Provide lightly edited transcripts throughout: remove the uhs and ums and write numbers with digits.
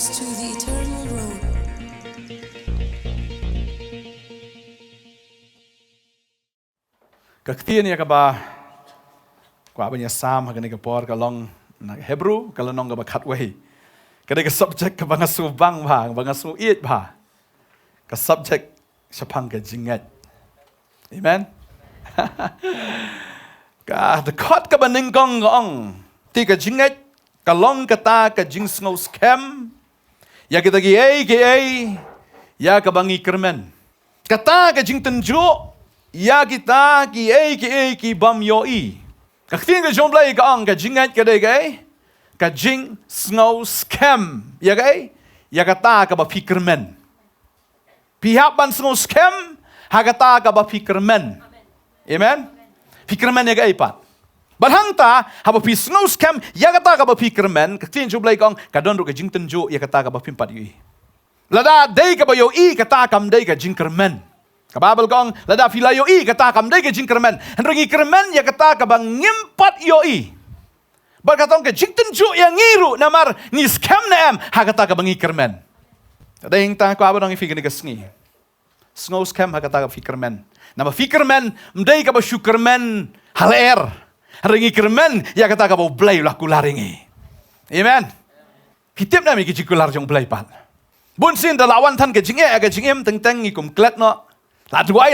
us to the eternal road. Kaktian ya kaba kwa banya sam hagani ka por ka long na Hebrew ka long ka bakat wei. Kada ka subject ka banga su bang ba banga su iet ba. Ka subject sapang ka jingat. Amen. Ka the kot ka baning gong gong. Ti ka jingat ka long ka ta ka jing snow scam. Ya kita gi ya ka bangi kermen. Kata ka jing tenjo ya kita ki bam yoi. Kaktin ka jomblay ka ang ka jingat ka day ka jing snow scam. Ya kay ya kata ka ba fikirmen. Pihak ban snow scam hagata ka ba fikirmen. Amen. Fikirmen ya kay pat. Balhangta haba pi snow scam ya kata ka ba fikirmen. Kaktin jomblay ka ang ka don ro ka jing tenjo ya kata ka ba pimpat yoi. Lada day ka ba yoi kata kam day ka jing kermen. Kababal kong lada fila yoi kata kam day ke jing kermen. Henrengi kermen ya kata ka bang ngimpat yoi. Berkatong ke jing tenju yang ngiru namar ni scam na em ha kata ka bang kermen. Ada yang ta ko abang ifi gani kasngi. Snow scam ha kata ka fikermen. Nama fikermen mdai ka ba syukermen haler. Henrengi kermen ya kata ka ba blay lah kularingi. Amen. Pitip na mi ki kular jong blay pat. Bun sin da lawan tan ke jing teng ngi kum klet no. La duai,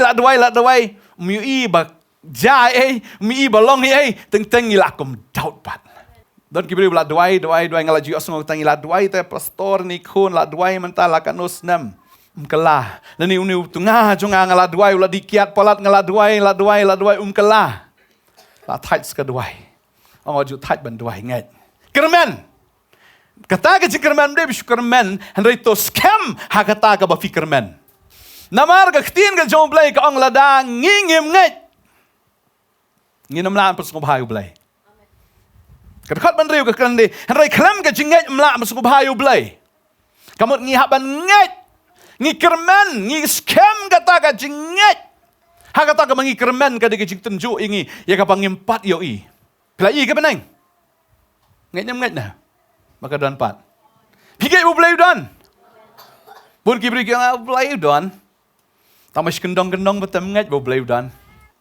mi ba jai mi ba long teng ilakum daut pat. Don kibri la duai ngala ju asmo tang la duai te pastor ni kun la duai mentala kanus nam. Mkela. Lani uni tunga jonga ngala duai la dikiat polat ngala duai umkela. La tight ska duai. Ong ju tight ban duai ngai. Kermen. Kata ke kermen de kermen henry to scam ha kata ka ba fikermen. Namar ka ktin ka jom blay ka ang lada ngingim ngat. Nginam laan pas ngubhayo blay. Kadakot man riyo ka kandi. Henry kalam ka jingat mla pas ngubhayo blay. Kamot ngihaban ngat. Ngi kermen. Ngi scam kata ka jingat. Ha kata ka mangi kermen ka di ka jing tenju ingi. Ya ka pangimpat yo i. Pilai ka penang. Ngat na. Maka dan pat. Pigay mo blay dan. Bun kibri ka blay dan. Tamas kendong betam ngat bo blay dan.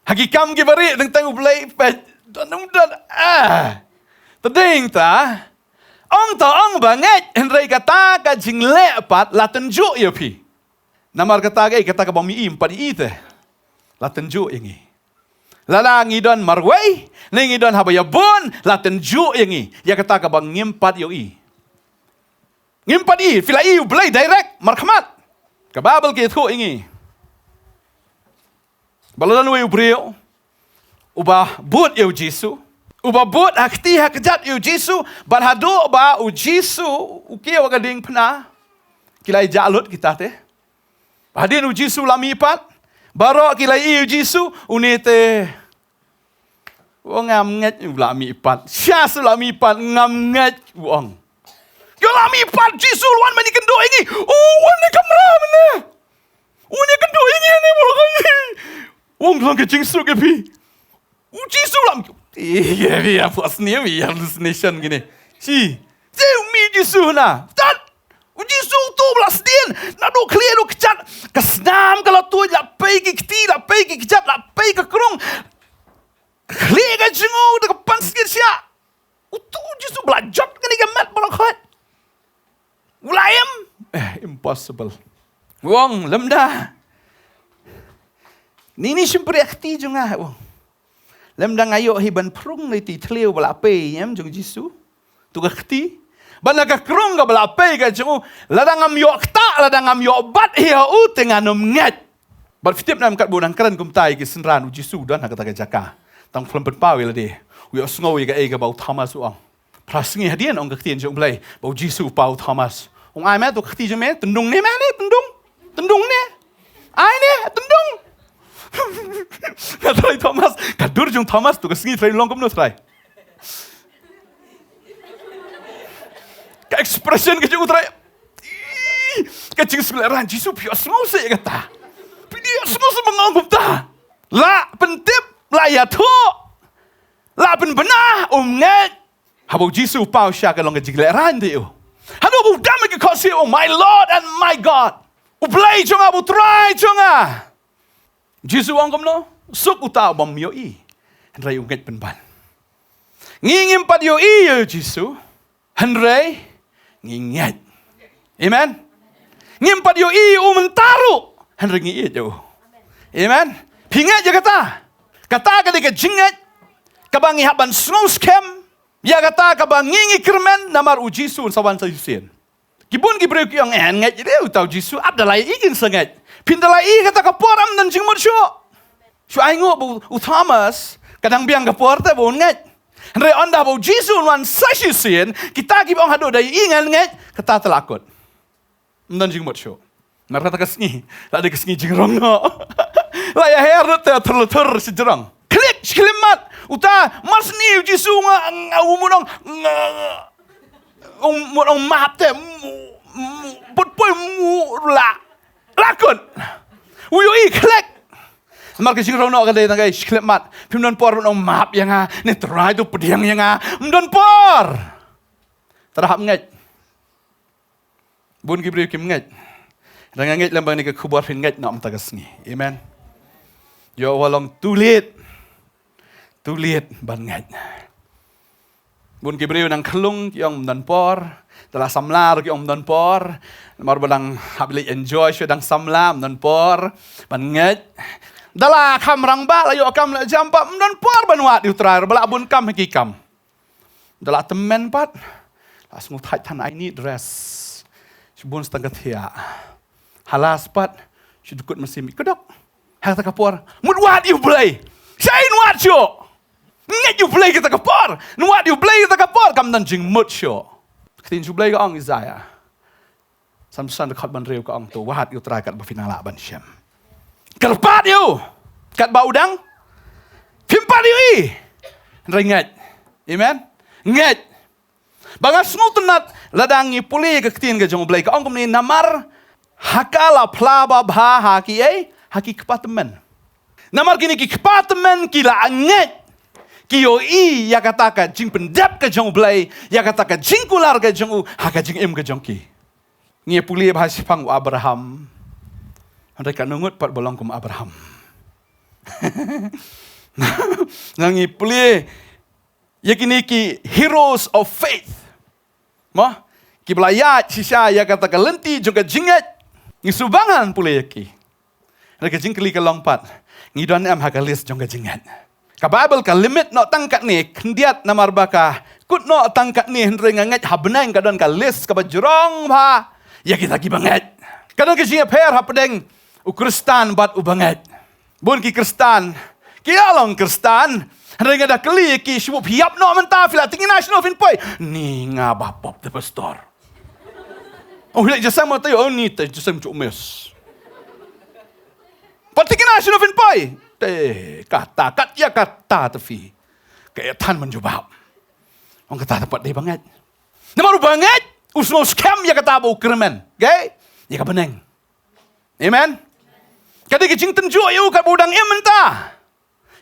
Hakikam ki bari tentang blay pet dan. Tading ta. Ong banget henry kata ka jing lepat la tenju ya pi. Namar kata ka bami impat ite. La tenju ingi. Lala ngidon marway, ngidon habaya bon, la tenju ingi. Ya kata ka bang ngimpat yo i. Ngimpat i fila i blay direct markhamat. Kababel ki thu ingi. Baladan we ubrio. Uba but eu Jisu. Uba but hakti hakjat eu Jisu. Balhado ba u Jisu. Ukia wagading pena. Kilai jalut kita te. Hadin u Jisu lamipat. Baro kilai eu Jisu. Unite. Ngam nget u lamipat. Syas lamipat ngam nget uang. Yo lamipat Jisu luan mani kendo ingi. Wan ni kamera mana. Wan kendo ingi ni boleh. Wong lang ke jingsu ke pi. Jisu lam. Iya puas ni mi hallucination gini. Si mi Jisu na. Tat. Jisu tu belas din. Na do clear do kecat. Kesnam kalau tu la pay ke kti la pay ke kecat la pay ke kerung. Clear ke jengu de pan sikit sia. Tu Jisu belajat kan ikan mat bolakhat. Ulayam. Impossible. Wong lemda. Nini simpri akti junga. Lemdang ayo hiban prung ni ti tleu balape yam jung Jisu. Tu akti. Bana ka krung ka balape ka jung ladangam yo akta ladangam yo bat hiya u tenganum ngat. Bat fitip nam kat bunang kran kum tai ki senran u Jisu dan kata ka jaka. Tang flem pawi la de. Wi osngo ka bau Thomas uang. Prasngi hadian ong ka tien jung blai bau Jisu bau Thomas. Ong ai me tu akti jung me tendung ni me ni tendung ni. Ai ni tendung. Katrai Thomas, kadur jung Thomas tu kesengi trai long kumno trai. Ka expression ke jung trai. Ka jing seleran Jisu pios ngau se kata. Pios ngau se manganggup ta. La pentip la ya tho. La pen benah nget. Habau Jisu pau sya ka long ke jing seleran tu. Hanu bu dam lagi kasi oh my Lord and my God. Uplay chunga butrai chunga. Jesus angkom no. Suk uta bom yo I. Henry unget penban. Ngingim pad yo I yo Jesus. Henry nginget. Amen. Ngim pad yo I umentaru. Henry nginget yo. Amen. Pingat je kata. Kata ketika jinget. Kabangi haban snow scam. Ya kata kabangi kermen namar uji sun sawan sayusin. Kibun gibreu yang nget dia utau jisu abdalai igin sangat. Pindalai kata kaporam dan jingmut syo. Syo aingo bu Thomas kadang biang kapor te bu nget. Henry anda bu jisu wan sayusin kita gibong hado dai ingan nget kata telakut. Dan jingmut syo. Mar kata kesni, la de kesni jingrong no. La ya herut te terlutur sejerang. Klik sklimat uta masni jisu nga umunong umurong map te put la lakun uyo I klik mar ke jingrong no ka de ngai sklimat pimnon por no map yang ne try tu pediang yang mdon por terhap ngai bun gibreu kim ngai Dengan nget lambang ni ke kubuat nget nak mentagas ni. Amen. Yo walong tulit ban nget. Bun Gibreu nang kelung yang dan por, telah samlar yang dan por, mar badang habli enjoy sedang samlam dan por, ban nget. Dalah kam rang ba layo kam la jampa dan por ban wat di utrar bala bun kam haki kam. Dalah temen pat. Las mutai tan I need rest. Bun setengah tia. Halas pat, sudukut mesin kedok. Hata kapor, mudwat you play. Say nuat syo. Nget you play kita kapor. Nuat you play kita kapor. Kam dan jing mut syo. Ketin you play ka ang Isaiah. Samsan dekat ban reu ka ang tu. Wahat you try kat bafinala ban syam. Kerpat you. Kat ba udang. Fimpat you I. Ringat. Amen. Nget. Bangas ngutunat ladangi puli ke ketin ke jong play ka ang kumni namar. Hakala plaba bha haki haki kepatemen. Namar kini ki kepatemen kila anget. Kiyo I ya kataka jing pendap ke jong blay. Ya kataka jing kular ke jong haka jing im ke jong ki. Ngie puli bahas pang Abraham. Mereka nungut pat bolong kum Abraham. Nangi puli ya kini ki heroes of faith. Mah ki belayat sisa ya kataka lenti juga jinget. Ngisubangan pula yaki. Mereka jingkeli ke longpat. Ngidon am hakalis jong jingat. Ka Bible ka limit no tangkat ni kendiat namar baka. Kut no tangkat ni hendre nganget habenang kadon ka list ka bajrong ba. Ya kita ki banget. Kadon ke jinga per hapedeng Ukristan bat ubanget. Bun ki Kristan. Ki along Kristan. Hendre ngada keli ki shup hiap no menta fila tingin national fin poi. Ni ngabah pop the pastor. Oh, hilang jasa mata yo ni te jasa cuk mes. Patikina sino fin pai. Te kata kat ya kata tefi. Kayak tan menjubab. Orang kata dapat dia banget. Nama banget. Usno scam ya kata bau kermen. Okay? Ya ka beneng. Amen. Kadi kecing tenju yo kat budang em mentah.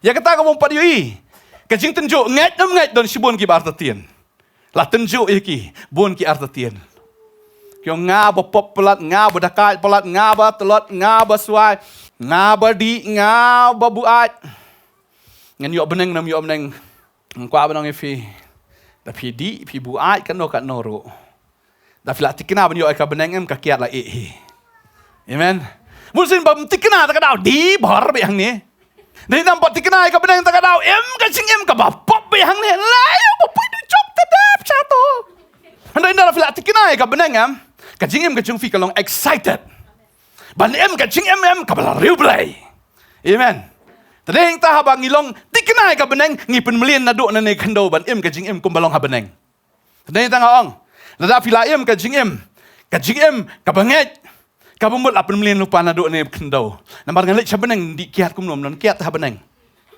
Ya kata ka bompat yo I. Kecing tenju nget don sibun ki artatien. Lah tenju iki bun ki artatien. Yung nga ba pop pelat, nga ba dakat pelat, nga ba telot, nga ba suai, nga ba di, nga ba buat. Ngan yuk beneng nam yuk beneng. Ngkwa benang ifi. Tapi di, ifi buat kan no kat noro. Tapi lah tikna ban yuk ka beneng em ka kiat la eh. Amen. Musin bam tikna tak kadau di bar be hang ni. Dari nampak tikna ka beneng tak kadau em ka sing em ka ba pop be hang ni. La yo ba pui du chop tadap satu. Handai ndara fila tikna ka beneng em. Kajing em kajing fi kalong excited. Ban em kajing em kabala riu blay. Amen. Tadeng ta habang ngilong tikenai ka beneng ngipin melien na do na ne kando ban em kajing em kumbalong ha beneng. Tadeng ta ngaong. Lada fila em kajing em kabanget. Kabumut apin melien lupa na do ne kando. Namar ngalit sa beneng di kiat kumnom non kiat ha beneng.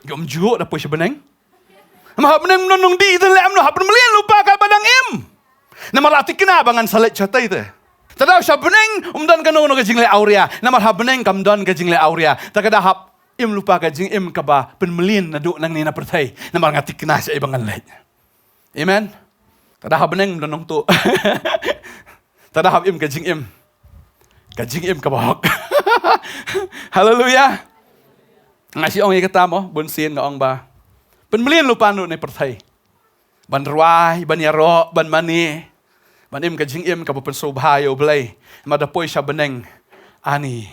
Gom juo da po sa beneng. Ma ha beneng non di ten le am no apin melien lupa ka badang em. Namar atikna bangan salet chatai te. Tadaw siya beneng umdan kanono ka jingle aurea. Namar ha beneng kamdan ka jingle aurea. Takada hap im lupa ka jing im ka ba penmelin na do nang ni na pertai. Namar ngatik na siya ibang let. Amen. Tada ha beneng umdan nong to. Tadahap im kajing im. Kajing im kabahok. Haleluya. Ngasih ong kata mo, bunsin nga ong ba. Penmelian lupa nu ni pertai. Ban ruai, ban yaro, ban mani. Ban im kajing im kapapan sobhayo belay. Madapoy siya beneng. Ani.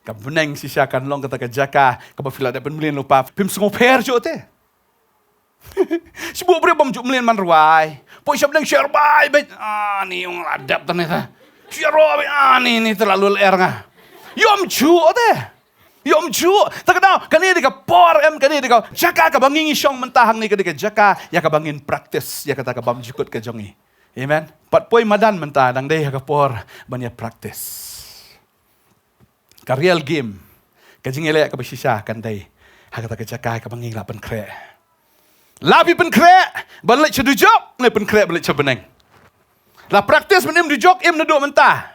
Kabeneng si siya kan long kata kajaka. Kapapila da penmelian lupa. Pim sengoper jo te. Sibu beri bom juk melian man ruai. Poy siya beneng share bay. Ani yung adap tanita. Share bay. Ani ni terlalu ler nga. Yom ju te. Yom ju, tak kenal, kani dia por kani dia jaka ka bangin isyong mentahang ni dia jaka, ya ka bangin praktis, ya kata ka bam jukut ka jongi. Amen. Pat poi madan mentah dang deh ka por banya praktis. Ka real game, ka jing elek ka besisah kan deh. Ha kata ka jaka ka bangin la pen kre. Labi pen kre, balik cedu jok, ne pen kre balik cebeneng. La praktis menim du jok im neduk mentah.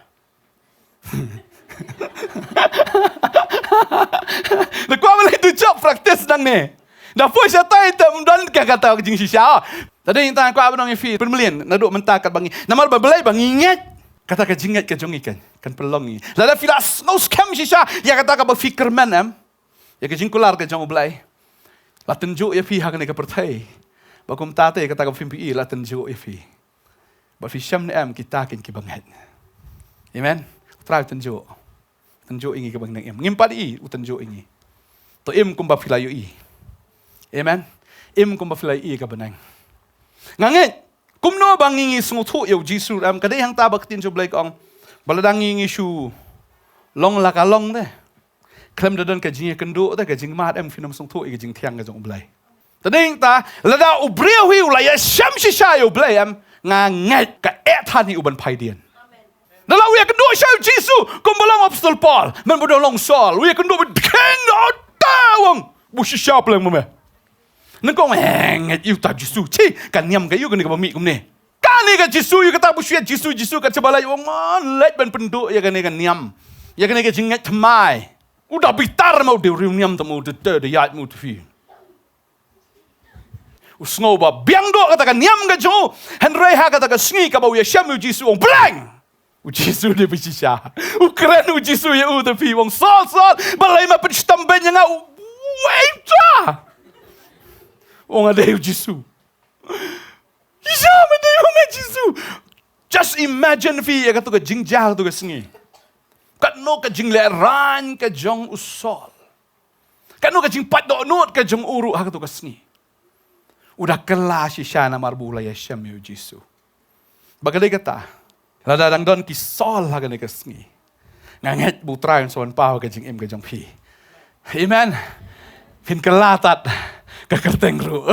Lekwa boleh tu job praktis dang ni. Dah pun saya tahu itu dan kata jing sisa. Tadi yang tanya aku abang fi permelian naduk mentah kat bangi. Namar babelai bang ingat kata ka jingat ka jong ikan kan pelongi. Lada filas no scam sisa ya kata ka berfikir man ya ka jingkular ka jong belai. La tunjuk ya fi hak ni ka pertai. Bakum tate kata ka fimpi la tunjuk ya fi. Ba fi syam ni kita kin ki bangat. Amen. Try tunjuk. Tunjuk ingi ke bang em. Ngimpat i utunjuk ingi. To im kumba filayu i. Amen. Im kumba filayu i ka benang. Nganget kumno bang ingi sungutu eu jisu kadai hang ta baktin jo blai kong. Baladang ingi shu long la ka long de. Klem dadan ka jing kendo de ka jing mat finam sungtu i ka jing thiang ka jong blai. Tading ta lada ubriu hi la ya sham shisha eu blai nganget ka ethani uban paidian. Dalam we kendo siya Jesu kung balang apostol Paul man bodong long Saul we kendo king tawang bu siya plang mo me nangkong nget yu ta Jesu chi kan nyam kayu kan ka bami kum ne kani ka Jesu yu kata bu siya Jesu ka sebalai wong let ban penduk ya kan nyam ya kan jingat tmai udah bitar mau de nyam tamu de yat mu tu usngo ba biang do kata kan nyam ka jo henry ha kata ka sngi ka ba ya shamu Jesu ong blang Jesu dia bersisah. Keren Jesu ya tapi wong sol balai ma penstamben yang waita. Wong ada Jesu. Isa mende wong Jesu. Just imagine fi ya katu ka jingjah tu ka sengi. Kat no ka jing leran ka jong usol. Kat no ka jing pat do not ka jong uru ha katu ka sengi. Udah kelas sisya na marbula ya syam ya Jesu. Bagadai kata Lada dang don kisol hagan ni kasngi. Nganget butra yang sawan pau ke jing im ke jong pi. Amen. Fin kelatat ke kerteng ru.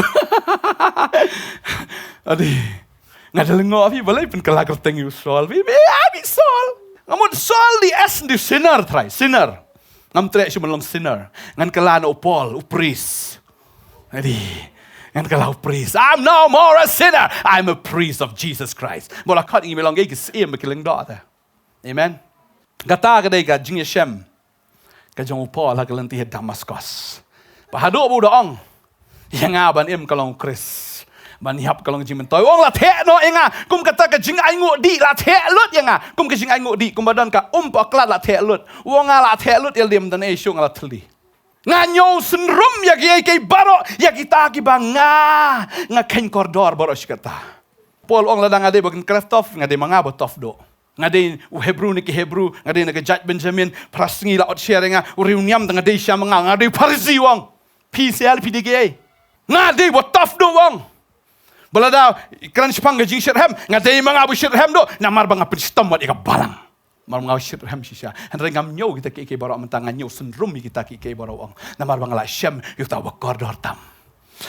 Adi. Ngadalengo api balai fin kelat kerteng yu sol. Bi sol. Ngamut sol di es di sinner try. Sinner. Ngam trek cuma long sinner. Ngan kelan opol upris. Adi. And kalau priest, I'm no more a sinner. I'm a priest of Jesus Christ. Bola kat ingi melong ke sim bekiling dot. Amen. Kata kadai ka jing Yeshem. Ka jong Paul ha kalenti Damascus. Bahado bu doong. Yang aban im kalong Chris. Ban hiap kalong jing mentoy. Wong la the no enga. Kum kata ka jing ai ngu di la the lut yenga. Kum ka jing ai ngu di kum badan ka paklat la the lut. Wong la the lut el dim dan e syung la teli. Nganyo senrum ya kay baro ya kita ki banga ngaken koridor baro sikata. Paul ong ladang ade bagen kraftof ngade manga botof do. Ngade Hebrew ni ki Hebrew ngade na Judge Benjamin prasngi la out sharinga reuniam dengan de sya manga ngade Parisi wong. PCL PDGA. Ngade botof do wong. Balada kran sipang gajing Shirham ngade manga bu Shirham do namar banga penstam wat ika balang. Mar ngau Shirham sisa. Henry ngam nyo kita ki baro mentangan nyo senrum kita ki baro wong. Namar banga la syam yu ta koridor tam.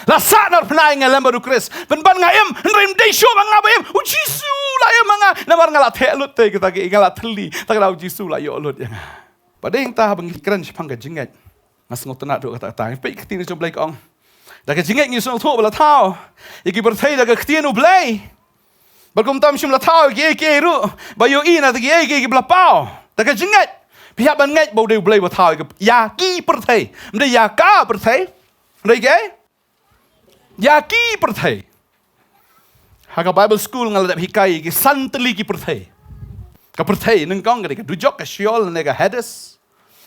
La sanar penai ngalam baru Chris. Penban ngaim henry de show banga baim. Jesu la ya manga namar ngala telut te kita ki ngala teli. Tak lau Jesu la yo lut ya. Padeng ta bang kran sipang gajingat. Ngas ngotna do kata ta. Pe ktin jo blai kong. Da gajingat ngi so tho bala tau. Iki berthai da ktin u blai. Bagum tam shim la tau ge ru bayo ina ta ge blapau ta ka jingat pihak ban ngai bau de blai ba tau ya ki perthai mde ya ka perthai mde ge ya ki perthai ha ka Bible school ngal da hikai ge santli ki perthai perthei nung kong ka dujok ka Sheol ne ka Hades,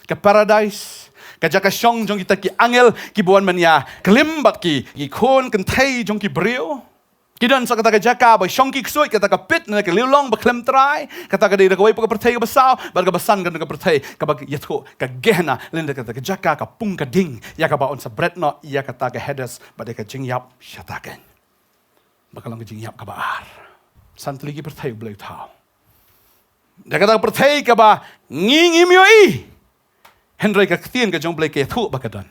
ka Paradise, ka jaka syong jong kita ki angel ki buan mania, kelimbat ki khon kan thei jong ki brio. Kidan sa kata ka jaka ba syong ki ksoi kata ka pit ne ka liulong ba klem trai, kata ka dei ka wai pa ka perthei ka basau, ba ka basan ka perthei ka ba yatho ka gehna lenda kata ka jaka ka pung ka ding, ya ka ba on sa bretno ya kata ka Hades ba de ka jingyap syataken. Bakalang ka jingyap ka baar. Santli ki perthei blai thau. Ya kata perthei ka ba ngingim yo i. Henry ka ktien ka jong blai ke thu ba ka don.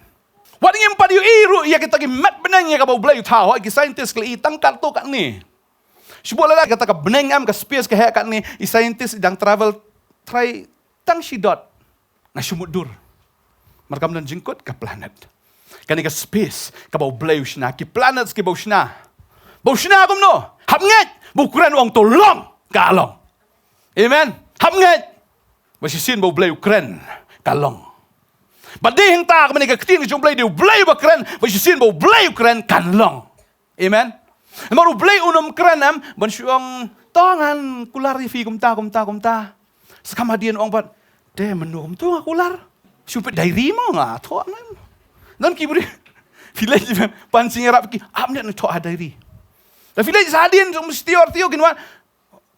Wat ngim pa yu iru ya kita ki mat benang ya ka ba blai thau ki scientist kli tangkat tu kat ni. Sebuah lagi kata ka benang am ka space ka he kat ni i scientist dang travel try tang sidot na sumudur. Markam dan jingkut ka planet. Kani ka space ka ba blai usna ki planets ki ba usna. Ba usna kum no. Hap nget bukuran wang tolong ka along. Amen. Hap nget. Ba sisin ba blai Ukraine kalong. Badai hang tak menika ketin ke jomblai dia blai ba keren ba sisin ba blai keren kan long. Amen. Maru blai unum keren am ban syong tangan kular fi kumta. Sekam hadian ong bat de menum tu kular. Supet dai rimo nga tho nan. Dan ki buri village pancing arab ki amne no tho dai. Da village hadian jom stior tio kinwan.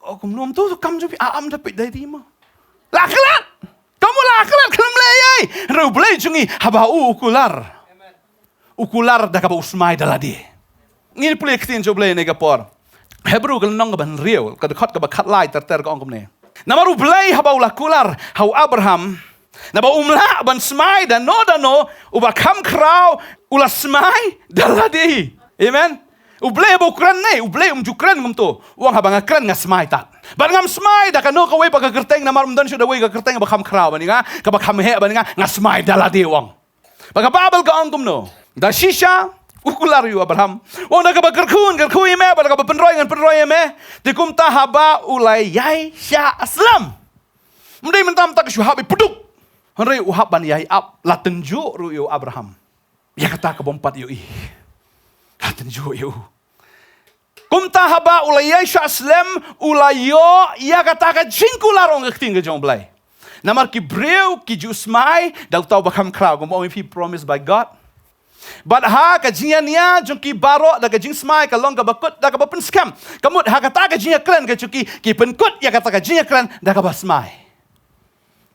Oh kumnum tu kam jupi am dapat dai rimo. Laklat. Kamu laklat kelam leyai. Rau blai jungi haba ukular. Ukular da kaba usmai daladi. Ngin pulih ketin jo blai nega por. Hebrew kal nong ban real ka dekat ka kat lai ter ka ongkom ne. Namaru blai haba ulakular hau Abraham. Naba umla ban smai dan no uba kam krau ula smai daladi. Amen. Ublay ba ukran ne, ublay jukran ngum to. Uang habang akran nga smai tat. Barangam smai da kano kaway pagkakerteng na marumdan siya daway kakerteng ba kam kraw bani nga kabak hamhe bani nga smai daladi uang. Pagkababal ka angkum no. Da shisha ukular yu Abraham. Uang da kabak kerkuy me ba kabak penroy me. Dikum ta haba ulay yai sya aslam. Mday mentam tak syuhabi puduk. Henry uhab ban yai ap latenju ru yu Abraham. Ya kata kabompat yu i. Latenju yu. Kumta haba ulayay sya aslam ulayo ya kata ka jingkular ong ekting ke jong blai. Namar ki breu ki jusmai dau tau bakam kraw gum only be promised by God. But ha ka jinya jong ki baro da ka jing smai ka long ka bakut da ka bapen scam. Kamut ha kata ka jinya klan ka chuki ki penkut ya kata ka jinya klan da ka basmai.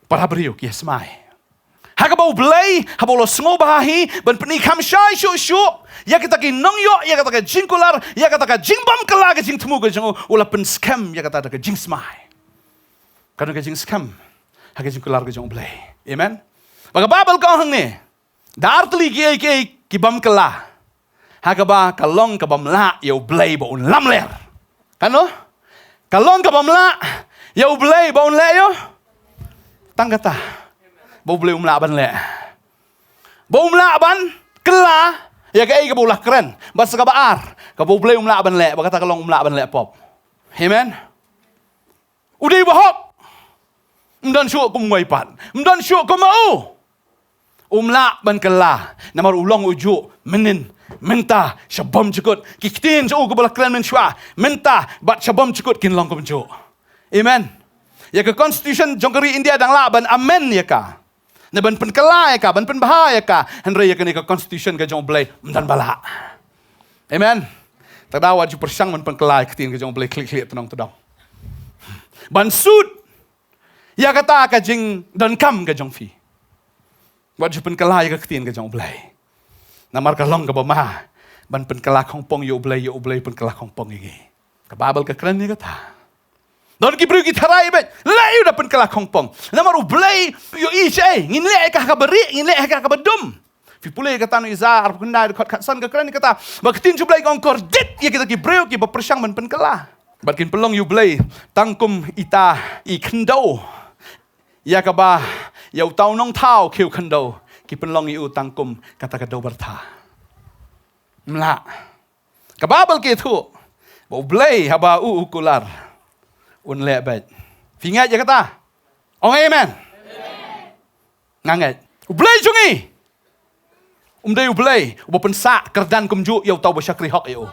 Para breu ki smai. Hakabau blai, habau lo sengo bahahi, ban peni kam syai syuk, ya kita ki nong yo, ya kata ka jingkular, ya kata ka jingbam kala ka jing temu ka jing ula pen scam, ya kata ka jing smai. Karena ka jing scam, ha ka jingkular ka jing blai. Amen. Baga babal ka hang ni. Dar tli ki bam kala. Hakaba kalong ka bam la yo blai ba un lam ler. Kano? Kalong ka bam la yo blai ba un le yo. Tang kata. Bau boleh umla ban le. Bau umla ban kela ya ka bau lah keren. Bas ka baar. Ka bau boleh umla ban le, ba kata kalong umla ban le pop. Amen. Udai bahok. Mdan syuk ku muipat. Mdan syuk ku mau. Umla ban kela. Namar ulang ujuk menin minta syabam cukut. Kikitin syuk ku bola keren men syua. Minta bat syabam cukut kin long ku menjuk. Amen. Ya ke constitution jongkeri India dang la ban amen ya ka. Na ban pen kelai ka, ban pen bahaya ka. Henry ya kini ke constitution ke jong blai mdan bala. Amen. Tadawa ju persang ban pen kelai ketin ke jong blai klik tenong tedong. Ban sud ya kata ka jing dan kam ke jong fi. Wat ju pen kelai ke ketin ke jong blai. Namar ka long ke bama. Ban pen kelai kong pong yo blai pen kelai kong pong iki. Ka babal ke keren ni kata. Don ki bru ki tarai bet. Lai udah pen kala kongpong. Namaru blai yo isai. Ngin le ka beri, ngin le ka bedum. Fi pule kata no izar kena dekat katsan ke keren kata. Baktin ju blai kong kordit ya kita ki bru ki bepersang men pen kala. Bakin pelong yu blai tangkum ita I kendo. Ya ka ba ya tau nong tau kiu kendo. Ki pelong yu tangkum kata kado berta. Mla. Kababal ki tu. Bau blai haba ukular. Un le bet. Fingat je kata. Ong amen. Ngangat. Ublay jungi. Umday ublay. Uba pensa kerdan kumju yau tau basyakri hak yo.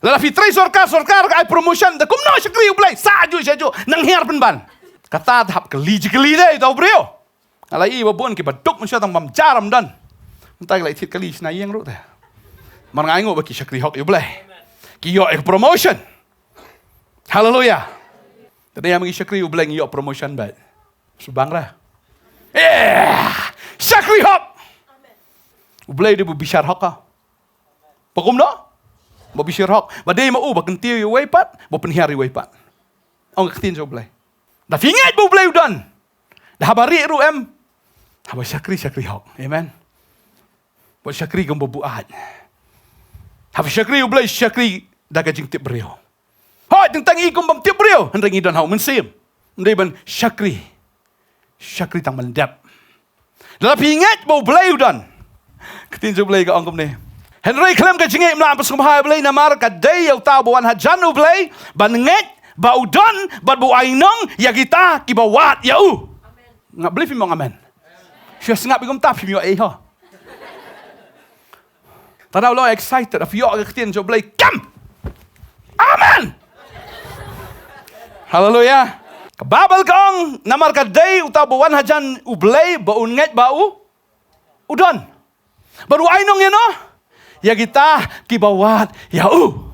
Lalafi try sorkar ay promotion da kumno syakri ublay saju nang hiar penban. Kata tahap keli deh tau brio. Alai babon ki baduk mensya tang bam jaram dan. Entai lai tit kali snai yang ru teh. Man ngai ngo baki syakri hok ublay. Ki yo promotion. Hallelujah. Tadi yang mengi syakri ublay yo promotion bat. Subang lah. Syakri hok. Ublay dia berbicara hok ka. Pakum no? Berbicara hok. Badai mau bakan tiu yo waipat, bapen hari waipat. Ong ketin so ublay. Dah fingat bu ublay udan. Dah habari ru em. Haba syakri hok. Amen. Buat syakri gam buat. Haba syakri ublay syakri daga jing tip brio. Hoi tentang ikum bam tip brio. Hendang idan hau mensim. Ndai ban syakri. Syakri tang mendap. Dalam ingat bau ublay udan. Ketin so ublay ka ong kum ni. Henry klaim ka jingay mla pas kumhay ublay namar ka day yaw tao buwan hajan ublay. Ban nget ba udan bat bu ainong ya kita kibawat yau. Nga believe mo amen. Siya singap igom tap yo eh ho. Tanaw lo excited of yo ketin so ublay kam. Amen. Hallelujah. Kababal kong namar ka day utaw buwan hajan ublay baun nget bau udan. Baru ainong yan no. Ya kita kibawat yau.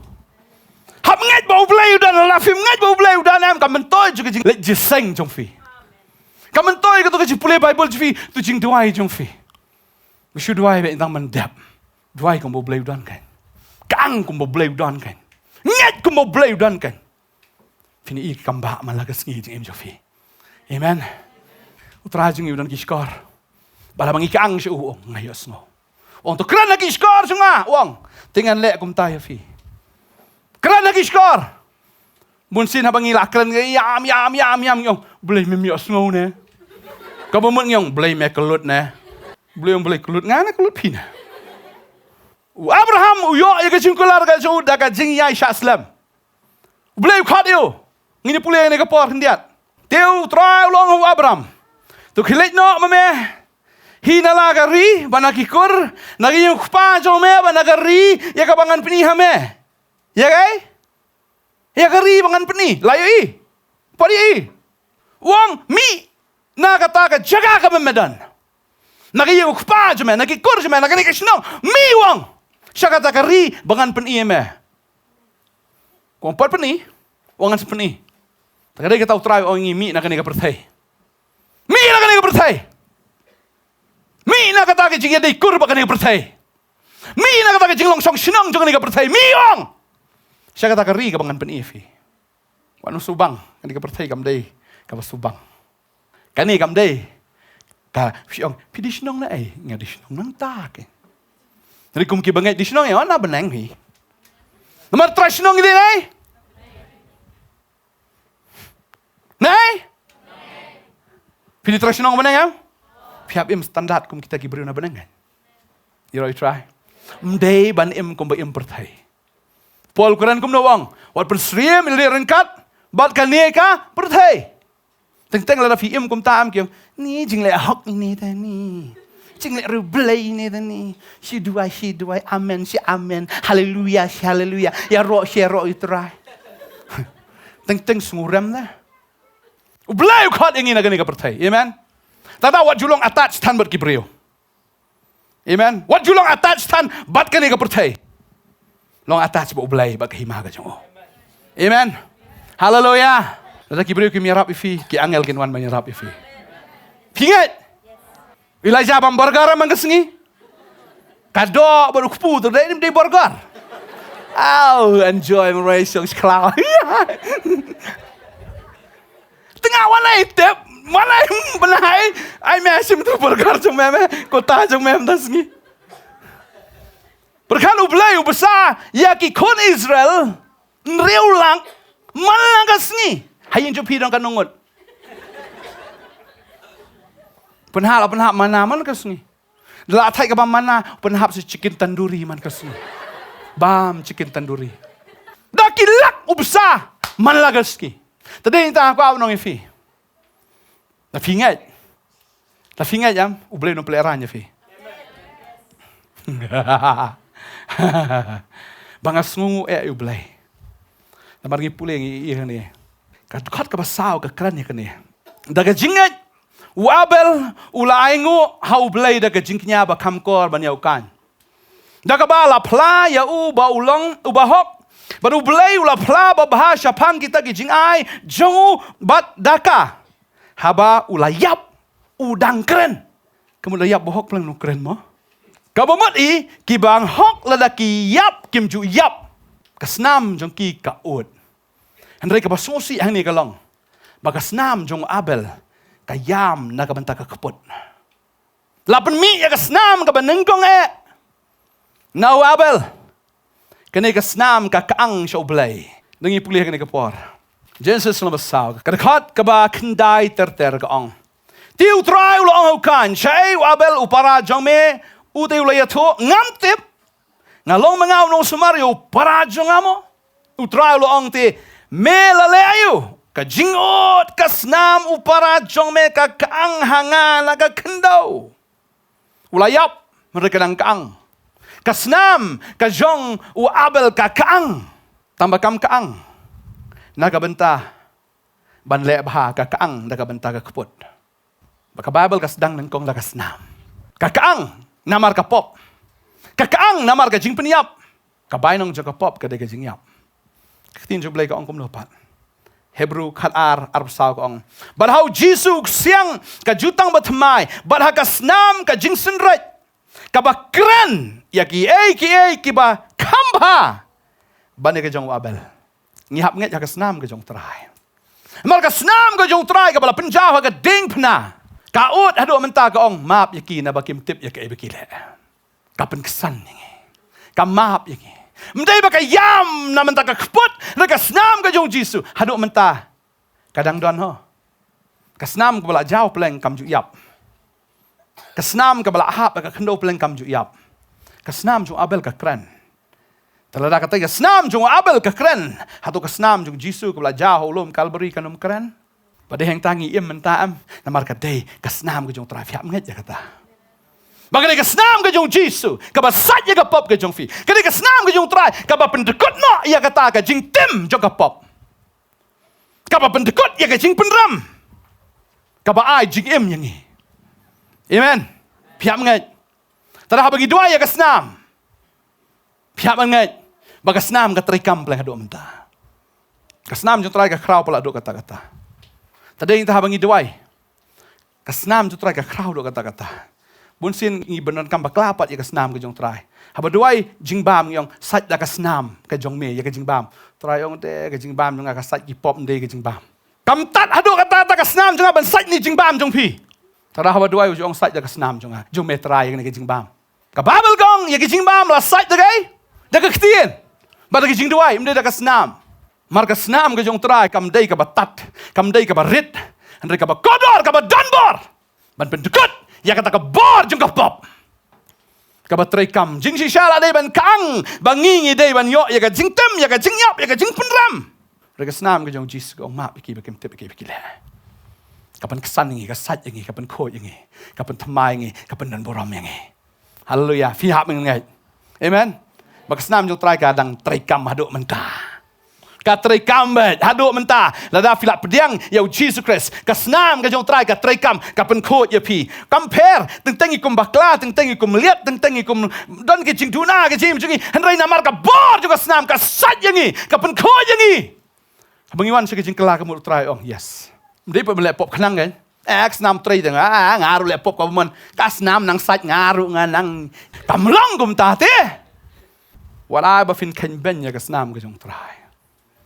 Hab nget bau ublay udan lafim nget bau ublay udan em kamentoy juga jing let jiseng jong fi. Kamentoy ka to ka pulay Bible fi tu jing duai jong fi. Bisu duai be tang mendap. Duai kum bau ublay udan kan. Kang kum bau ublay udan kan. Nget kum bau ublay udan kan. Fini ik kamba malagas ngi jing em jong fi. Amen. Utra jing udan kiskor. Bala mangikang si uong ngayos ngo. Wong tu keren lagi skor semua, wong. Tinggal lek kum tayo fi. Keren lagi skor. Bunsin habang ilakren yam yong. Boleh memios ngau ne. Kabumut ngong boleh me kelut ne. Boleh kelut ngana kelut pina. Abraham uyo ya ke jingkular ka jo daga jing yai Islam. Boleh khat yo. Ngini pulih ne ka por hendiat. Teu trai long Abraham. Tu khilet no mame. Hinalagari banakikur nagi yung kupa jo me banagari ya kabangan peni hame ya kai ya kari bangan peni layo i pari i wong mi na kata ka jaga ka medan nagi yung kupa jo me nagi kur jo me nagi kisno mi wong siya kata kari bangan peni me kung par peni wangan peni tagaday ka tau try ong mi na kaniga pertay mi na kaniga pertay Mi na kata ke jing yadai kur ba kani pertai. Mi na kata ke jing long song sinang jong kani pertai. Mi ong. Siya kata kari ka bangan penifi. Wanu subang kani pertai kam dei ka subang. Kani kam dei ka siong pidi sinong na ai ngadi sinong nang ta ke. Dari kum ki bangai di sinong ya na benang hi. Nomor 3 sinong ini nai. Nai? Pidi 3 sinong benang ya? Pihak im standar kum kita gibri na benengan. You try. Mdei ban im kum ba im pertai. Pol Quran kum nawang. Wat persriem ili rengkat. Bat kaneka pertai. Teng la fi im kum taam kyong. Ni jing le hok ni tani. Jing le rublay ni tani. Si duai amen si amen. Haleluya si haleluya. Ya ro si ro itrai. Teng sunguram lah. Ublay khat ingin na ganika pertai. Amen. Tada wat julong attach tan bat kibreo. Amen. Wat julong attach tan bat kani ka pertai. Long attach ba ublay ba kahima ka jong. Amen. Hallelujah. Tada kibreo ki mirap ifi ki angel kin wan mirap ifi. Pingat. Elijah bam burger man kesengi. Kado baru kupu tu dai ni burger. Oh, enjoy Malaysia cloud. Tengah wan tep mana benai ai mesim tu burger jong meme kota jong mem dasngi. Berkan ublay ubesar ya ki kon Israel nreulang malang kasngi. Hayin jo pidang kanungut. Penhap mana man kasngi. La thai ka bam mana penhap si chicken tandoori man kasngi. Bam chicken tandoori. Dakilak ubesar man lagaski. Tadi entah aku nong ifi. Na fingat jam ublay no pelerannya fi. Bangas ngungu ublay. Namar ngi puleng i ni. Kat ka basaw ka kran ni. Daga jingat Abel ula aingu hau blay daga jingknya ba kamkor ban yau kan. Daga ba la pla ya u ba ulong u ba hok. Baru blay ula pla ba bahasa pang kita ki jing ai jongu bat daka. Haba ula yap udang keren. Kemudian yap bohok pelang nu keren mo. Kabamot i ki bang hok ladaki yap kim ju yap. Kasnam jong ki ka ud. Hendrai ka basosi ang ni kalong. Bagasnam jong Abel kayam na kabanta ka kapot. Lapan mi ya kasnam ka banengkong Now Abel kani kasnam ka kaang siya ublay. Nangi pulih kani kapor. Genesis na basaw. Kadakot ka ba kanday terter kaang. Tiu try ulo ang hukan. Siya Abel upara jong me. Utay ulo yato. Ngamtip. Ngalong mangaw nung sumaryo. Para jong amo. Utray ulo ang ti. Me lalayo. Kajingot kasnam upara jong me kakaang hanga nagakandaw. Ulayap mereka ng kaang. Kasnam kajong u Abel kakaang. Tambakam kaang. Nagabenta. Banle baha kakaang nagabenta kakapot. Baka Bible kasdang ng kong lagasnam. Kakaang namar kapop. Kakaang namar kajing peniyap. Kabay nung jong kapop kada kajing yap. Katin jong blay ka ang kumlopat. Hebrew katar arsaw ko ang. Barhaw Jisu siyang kajutang batmay. Barha kasnam kajing senret. Kabakren. Yaki kiba kamba. Bani kajong Abel. Ngihap nget kasnam kajong try. Mal kasnam kajong try kabala penjaw ka ding pna. Kaut hado menta ka ong map yaki na bakim tip yaki ibikile. Kapen kesan ngi. Kamap yaki. Mday ba kayam na menta ka kapot. Kasnam kajong Jisu. Hado menta. Kadang doan ho. Kasnam kabala jaw peleng kamju yap. Kasnam kabala ahap ka kendo peleng kamju yap. Kasnam jong Abel ka kren. Talada kata kasnam jong Abel ka kren. Hado kasnam jong Jisu kabala jaw ulum Calvary kanum kren. Pada yang tangi im mentaam namar kadai kasnam ka jong trafiap nget ya kata. Bagay kasnam ka jong Jisu kabasat ya kapop ka jong fi. Kadai kasnam ka jong trai kaba pendekut no ya kata ka jing tim jong kapop. Kaba pendekut ya ka jing penram. Kaba ai jing im yangi. Amen. Piap nget. Tada bagi dua ya kasnam. Piap nget. Bagasnam ka trikam peleng hadu menta. Kasnam jong trai ka kraw pala do kata-kata. Tada yang tahabangi dua. Kasnam jong trai ka kraw do kata-kata. Bunsin ngi benar kam baklapat ya kasnam ke jong try. Haba duai jingbam yang sat da kasnam ke jong me ya ke jingbam. Try ong te ke jingbam jong ka sat ki pop de ke jingbam. Kam tat hadu kata ta kasnam jong ban sat ni jingbam jong pi. Tara haba duai jong sat da kasnam jong me try ke jingbam. Ka babel gong ya ke jingbam la sat da gai. Da ke ktien. Ba da ke jing duai mde da kasnam. Mar kasnam ke jong try kam dei ka batat. Kam dei ka barit. Andre ka ba kodor ka ba danbor. Ban pendekut. Ya kata ke bor jeng ke pop. Kabat trekam. Jing si syala day ban kang. Bangingi day ban yok. Ya ka jing tem. Ya ka jing yap. Ya ka jing penram. Mereka senam ke jong jis. Ke mak biki bakim tip biki biki le. Kapan kesan ini. Kasat ini. Kapan kod ini. Kapan temai ini. Kapan dan boram ini. Haleluya. Fihap mengenai. Amen. Maka senam jong try kadang trekam haduk mentah. Katray kambet, haduk mentah. Lada filak pediang, yau Jesus Christ. Kasnam kajong try, katray kam, kapen kot ya pi. Compare, tentang ikum bakla, tentang ikum liat, tentang ikum don ke jing tuna ke jing jungi. Henry namar ka bor juga senam, kasat yangi, kapen kot yangi. Abang Iwan saya jing kelak kamu try, oh yes. Dia pun lepop kenang kan? Kasnam try dengan, ngaruh lepop kamu man. Kasnam nang sat ngaruh nganang. Kamlang kum tahte. Walai bafin kenben ya kasnam kajong try.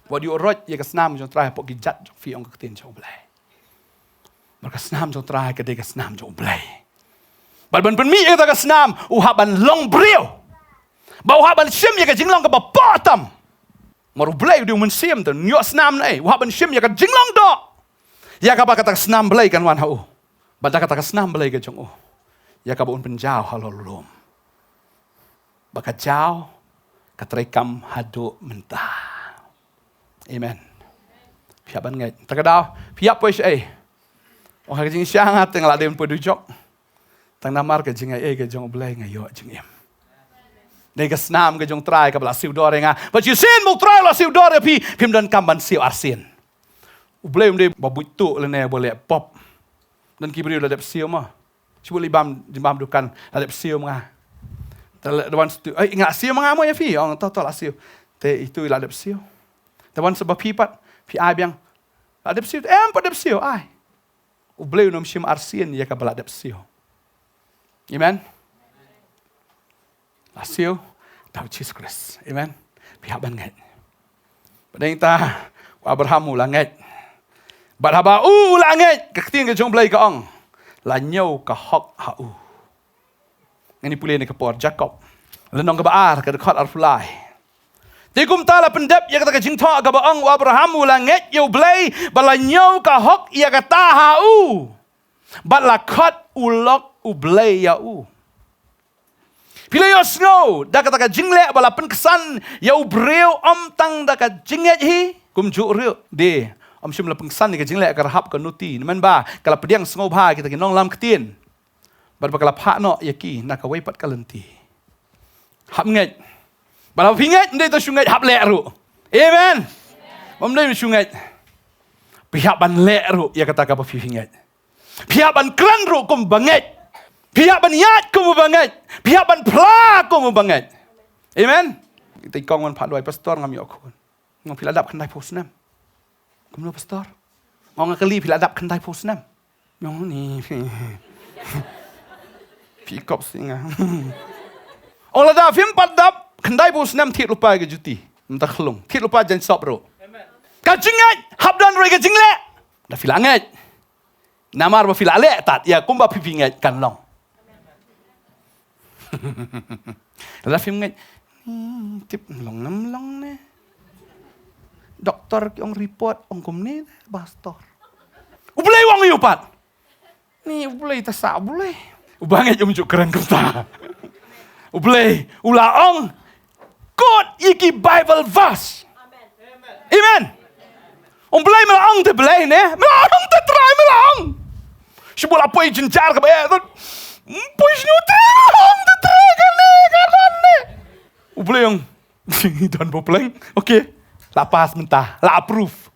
What you rot ya kasnam jong try pok gijat jong fi ong ketin jong blai. Mar kasnam jong try ke de kasnam jong blai. Balban pen mi ya kasnam uhaban long brio. Ba uhaban sim ya ka jinglong ka ba bottom. Mar blai du mun sim tu nyo snam nai uhaban sim ya ka jinglong do. Ya ka ba kata kasnam blai kan wan hau. Ba da kata kasnam blai ke jong Ya ka ba un penjau halolum. Ba ka jauh katrekam hadu mentah. Amen. Piap ban ngai. Takadau, piap pois Oh ha jing siang at tengala dem po dujok. Tang namar ka jing ke jong blai ngai yo jing em. Đây cái snam cái jong try cái bala siu dore nga. But you sin mo try la siu dore pi phim dan kamban siu arsin. Ublem de babut tu le ne boleh pop. Dan kibriu la dep siu ma. Cuba libam dukan la dep siu nga. Dewan stu ingat siu nga mo ya fi ong to la siu. Te itu la dep siu. Dewan sebab pipat pi ai biang. La dep siu pa dep siu ai. Ublem nom shim arsin ya ka bala dep siu. Amen. La siu tau Jesus Christ. Amen. Pihak banget. Padahal ta Abraham ulanget. Barhaba ulanget. Keketing ke jong belai ke ong. La nyau ka hok hau. Ini pulih ni kepor Jacob. Lenong ke baar ke dekat arfulai. Tikum tala pendep ya kata ke jing thok ke baong Abraham ulanget yo belai bala nyau ka hok ya kata hau. Bala kot ulok ublay ya u. Pila yo snow, da kata ka jingle bala pen kesan ya ubreu om tang da ka jinget hi kum ju reu de om shim la pen kesan ni ka jingle ka hap ka nuti men ba kala pediang snow bha kita ki nong lam ketien. Bar ba kala pha no ya ki na ka wei pat ka lenti. Hap nget. Bala pinget ndai to shunget hap le ru. Amen. Om ndai shunget. Pihak ban le ru ya kata ka pa pinget. Pihak ban kran ru kum banget. Pihak ban yat kum banget. Pihak ban pla kum banget. Amen. Kita ikong man phat doi pastor ngam yo kon. Ngom piladap khandai posnam. Kum no pastor. Ngong kali piladap khandai posnam. Ngong ni. Pi kop singa. Ong lada fim padap khandai posnam thit lupa ke juti. Mta khlung. Thit lupa jan sop ro. Ka jingat habdan roi ke jingle. Da filanget. Namar ba filale tat ya kumba pipinget kan long. La film ngai tip long nam long ne. Doktor ong report ong kum ni pastor. Ublay wang yu pat. Ni ublay ta sa ublay. Ubanget yung juk keren kumta. Ublay ula ong God iki Bible verse. Amen. Amen. Ublay melang te blay ne. Melang te try melang. Sibulah poi jencar ke bayar tu. Poi nyuting te try kan ne. Ublay yang dan bopleng. Okay. La pas mentah, la approve.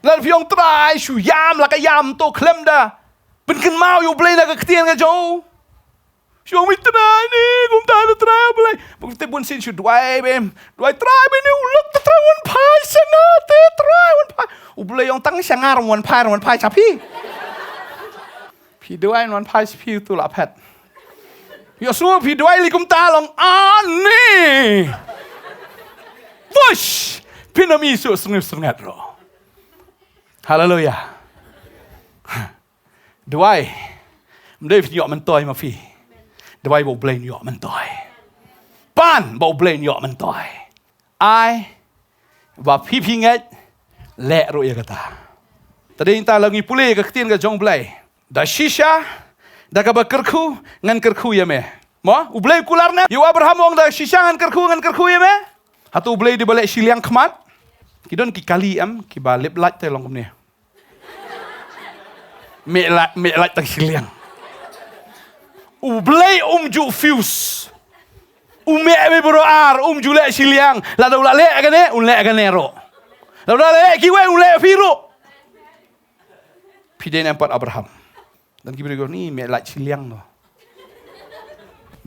Lan fiong try shu yam la ka yam to klem da. Ben kan mau yu blay na ka ketien ka jo. Shu mi try ni, kum ta try blay. Buk te bun sin shu dwai bem. Dwai try be ni ulok te try one pai sana te try one pai. Ublay yang tang sangar one pai chapi. Pi dwai one pai chapi tu la pet. Yo su pi dwai li kum ta long ani. Wush. Pinami su sengat ro. Haleluya. Dwai. Mdai fi yok mentoi ma fi. Dwai bo blain yok mentoi. Pan bo blain yok mentoi. Ai và phi nget le ro ya kata. Tadi inta lagi pulih ke ketien ke jong blai. Da shisha da ka bakerku ngan kerku ya me. Mo ublai kularna yu Abraham ong da shisha ngan kerku ya me. Hatu ublai di balik siliang kmat. Kidon ki kali am ki ba lip lat te long kum ni. Me lat tak siliang. Ublai ju fuse. Ume me beroar ju le siliang. La da le kan ne un le kan nero. La da le ki we un le firu. Piden empat Abraham. Dan ki beri ni me lat siliang no.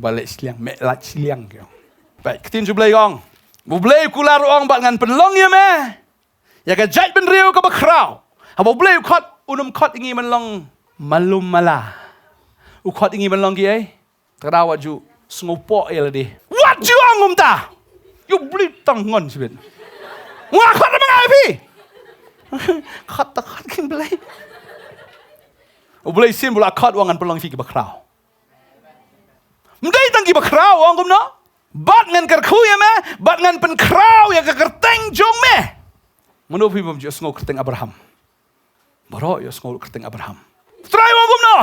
Balik siliang me lat siliang ke. Baik, ketin ju blai gong. Bublay kular ong bat ngan penlong ya me. Ya ka jat ben riu ka bakrau. Ha bublay khot unum khot ingi menlong malum mala. U khot ingi menlong ki ai. Terawa ju sngopo ya ladi. What ju angum ta? You beli tangon sibet. Wah khot mangai pi. Khot ta khot kin blay. Bublay sim bula khot wangan penlong fi ki bakrau. Mdai tang ki bakrau ong kum no. Bat ngan kerku ya me, bat ngan pen krau ya ke kerteng jong me. Menu pi bom jos ngok kerteng Abraham. Baro jos ngok kerteng Abraham. Try wong no.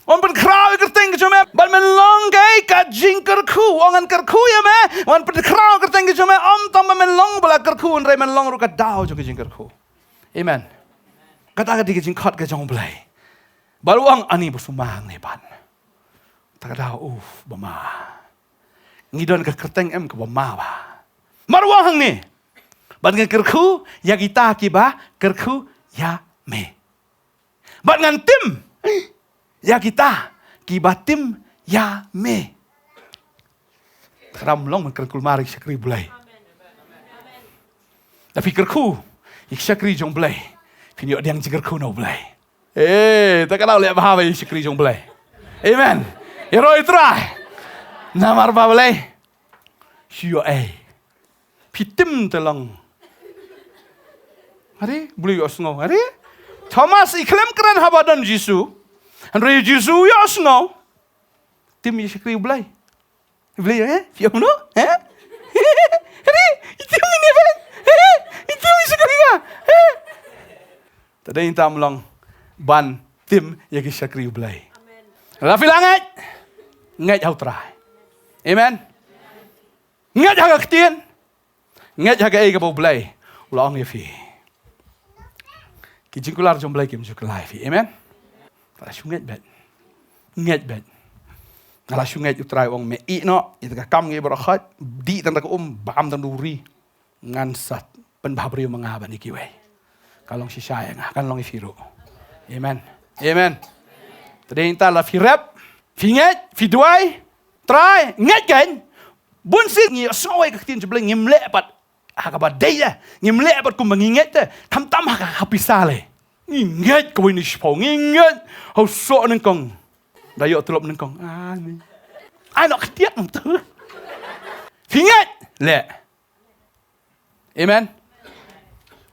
On pen krau ya kerteng jong me, bat men long gai ka jing kerku, wangan kerku ya me, wan pen krau kerteng jong me, om tom men long bala kerku on re men long ru ka dau jong jing kerku. Amen. Kata ka di jing khot ka jong blai. Baluang ani bersumang ne ban. Tak dau bama. Ngidon ke kerteng em ke bamawa. Marwah hang ni. Bat ngan kerku ya kita kiba kerku ya me. Bat ngan tim ya kita kiba tim ya me. Keram long man kerkul mari syakri bulai. Tapi kerku ik syakri jong bulai. Pini od yang kerku no bulai. Tak kenal lihat bahasa syakri jong bulai. Amen. Heroi try. Namar ba bulai. Sio Pitim telang. Hari boleh osngo. Hari Thomas iklam keran habadan Yesu. Andre Yesu ya osngo. Tim syakri bulai. Bulai Fiam no? Hari itu ini ben. Itu syakri ga. Tadi intam lang ban tim ya ki syakri bulai. Rafi langat. Ngat hau try. Amen. Ngat haga ketien. Ngat haga ka bulai. Ulang ya fi. Kijingkular jom bulai kim jukulai fi. Amen. Tara sungat bet. Ngat bet. Ngala sungat utrai ong me I no. Itu ka kam ngi barakat. Di tanda ko bam tanduri. Ngansat. Penbabri mengaban ikiwe. Kalong si sayang. Kan long ifiru. Amen. Amen. Tadi inta la fi rap. Fi ngat. Fi duai. Try. Ngat kan. Bunsi ngi sawai ka tin jebling ngimle pat haka daya ngimle pat ku mengingat tam haka hapisale ngingat ko ini spo ngingat hau so nang kong dayo tulop nang kong ani nak ketiak tu fingat le amen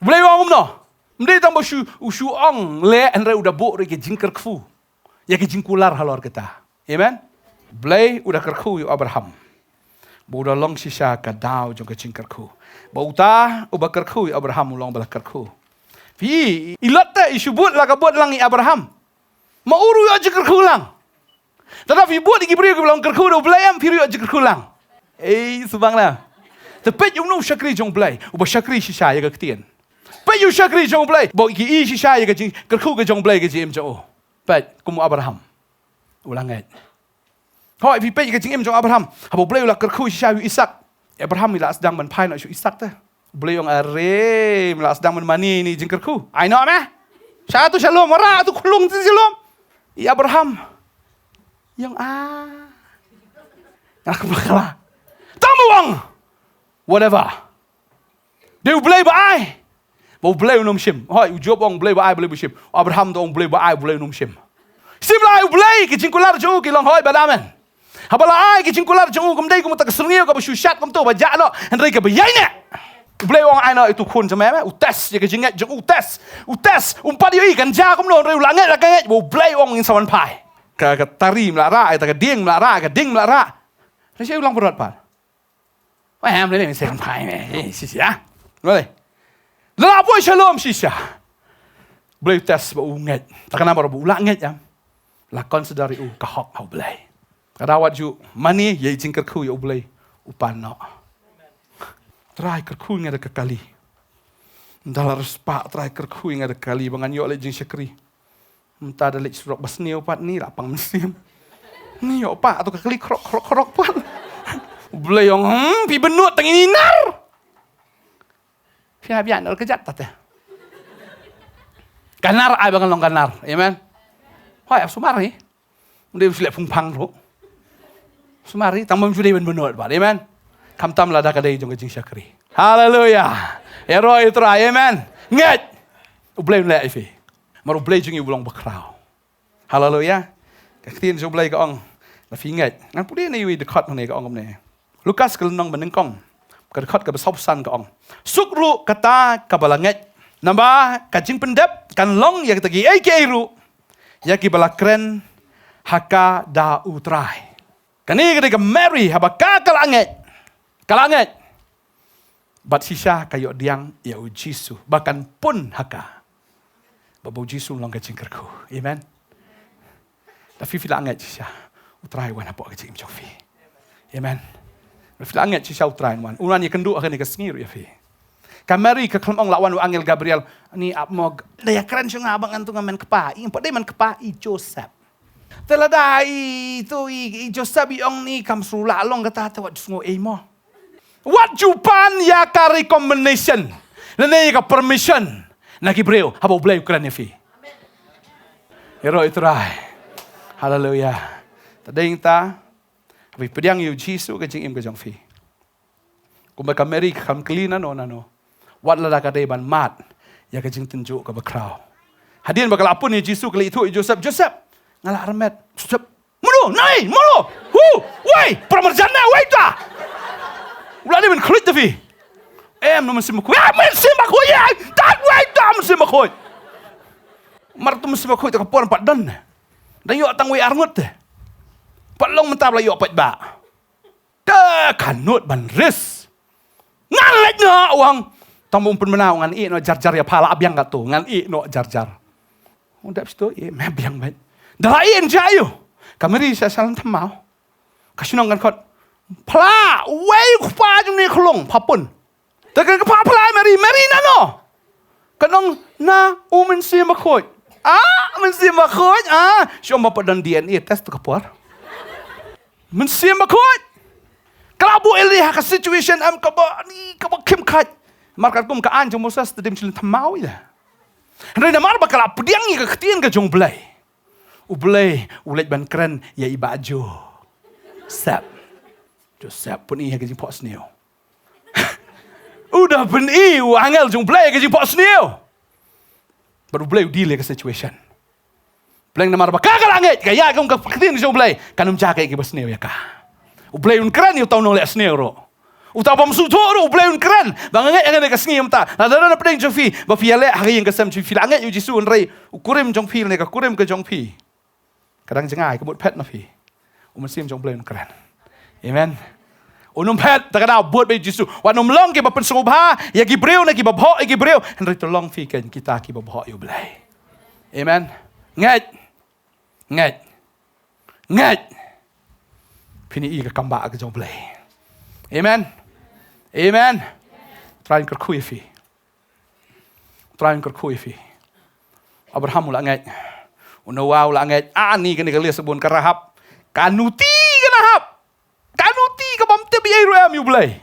boleh wong no mde tang bosu usu ong le andre udah bo re ke jingker kfu ya ke jingkular halor kita amen boleh udah kerku yu Abraham Buda long sisa ka daw jong ka cingkarku. Bauta uba karku Abraham ulong bala karku. Fi ilata isubut la ka buat lang i Abraham. Mauru ya jikarku lang. Tetapi buat di Gibril bilang karku do belayam firu ya jikarku lang. Subang lah. Tepet yung no syakri jong belay. Uba syakri sisa ya ka ketien. Pet yung syakri jong belay. Bau iki sisa ya ka karku ka jong belay ka jim jo. Pet kumu Abraham. Ulangat. Hoi vi pe ka jing im jong Abraham. Habo bleu la kerku sha yu Isak. Abraham ila sedang men pai nak shu Isak ta. Bleu yang are mila sedang men mani ni jing kerku. Ai no meh. Satu shalom ora tu kulung tu shalom. I Abraham. Yang aku bakala. Tamu wang. Whatever. Dia bleu ba ai. Bo bleu nom shim. Hoi job wang bleu ba ai bleu shim. Abraham tu wang bleu ba ai bleu nom shim. Sim lai bleu ki jing kular jo ki long hoi badamen. Habala ai ki cingkular jong kum dai kum tak serngiu ka syushat kum tu baja no hendrai ka bayainya blai wong ai no itu kun sama utas ya ka jingat jong utas umpat yo ikan ja kum no reu langat la ka bo blai wong in sawan pai ka tari melara ai ta ka ding melara saya ulang berat pa wah am le ni sawan pai me sisi ya boleh la po shalom sisa blai utas ba ungat tak kenapa bo ulangat ya lakon sedari ka hok au blai Karawat ju mani ye jing kerku ya ulai upan no. Try kerku ngada kekali. Dalam respak try kerku ngada kali bangan yo le jing syakri. Entah ada lek surat basni upat ni lapang mesim. Ni yo pak atau kekali krok pan. Ulai yang pi benut tengin inar. Biar nak kejat tat ya. Kanar ai bangan long kanar, amen. Hoi sumari. Dia silap pungpang tu. Sumari tambam sudah benut pak, amen. Kamtam lada kadai jong jing syakri. Haleluya. Heroi try, amen. Ngat. Ublay le ifi. Mar ublay jing ulong bakrau. Haleluya. Ketien jong ublay ka ong. La fi ngat. Ngan pudi ni wi dekat ne ka ong ne. Lukas kelnong benengkong. Ka dekat ka besopsan ka ong. Sukru kata ka balangat. Namba ka jing pendep kan long ya tagi ai ke ru. Ya ki balakren haka da utrai. Kani ketika Mary haba kalanget. Bat sisa kayo diang ya ujisu bahkan pun haka. Babu jisu long kecing kerku. Amen. Tapi filanget sisa utrai wan apa kecing jofi. Amen. Filanget sisa utrai wan. Unan ye kendu akan ikasngir ya fi. Kamari ke kelemong lawan angel Gabriel ni apmog daya keren sung abang antu ngamen kepai. Empat day man kepai Joseph. Teladai tu Joseph iong ni kam sula long kata tawat sungo mo. What you pan ya ka recommendation. Nene ka permission. Naki breu habo blay Ukraine fi. Hero itrai. Hallelujah. Tading ta abi pediang yu Jisu ka jing im ka jong fi. Kumba ka Mary kam clean ano. Wat la ka ban mat ya ka jing tunjuk ka bakraw. Hadian bakal apun ni Jisu kali itu Joseph ngalah remet. Joseph, muno, nai, muno. Wei, pramarjana, wei ta. Ulah dia menklik tapi. Não mesti makoi. Mesti makoi ya. Tak wei ta mesti makoi. Mar tu mesti makoi tak pon pat dan. Dan yo tang wei arngut. Pat long mentab la yo pat ba. Ta kanut ban ris. Ngalek na wang. Tambung penmenau ngan i no jar-jar ya pala abyang ka tu. Ngan i no jar-jar. Undap situ i mebyang bet. Dalain jayo. Kameri saya salam tamau. Kasinong kan kot. Pla, wei kupa jung ni kolong papun. Tekan kepa pla Mary nano. Kanong na mensi makoi. Mensi makoi. Syom bapa dan DNA test tu kapur. Mensi makoi. Kalau bu eli hak situation am kaba ni kaba kim kat. Markat kum ka an jung Moses tedim cilin tamau ya. Rena mar bakal pediang ni ka ketien ka jung blai. Ublay, ulet ban keren ya ibaju. Joseph pun iya ke jing pot sneo. Udah pun angel jung blay ke jing pot sneo. Baru blay deal ke situation. Blay namar ba kakal angit kaya kung kaktin jung blay kanum jaga ke sneo ya ka. Ublay un keren yu tau nolek sneo ro. Utau pam sutu ro ublay un keren. Bang angit yang ka sneo ta. Nadana na pedeng jong fi ba fiale hari yang kesem fi angit yu jisu unrai ukurim jong fi ne ka kurim ke jong fi. Kadang jengai kebut pet na fi. Sim jong blay un keren. Amen. Unum pet takada buat be Jisu. Wanum long ke bapen sungubha ya gibreu na gibabho gibreu. Henry tolong fi kan kita ki babho yu blay. Amen. Ngat. Pini i ka kamba ka jong blay. Amen. Try kerkui fi. Abraham ula ngat. Unawa ula ngat. Ni kena kali sebun karahap. Kanuti ka bamte bi airu am yu blay.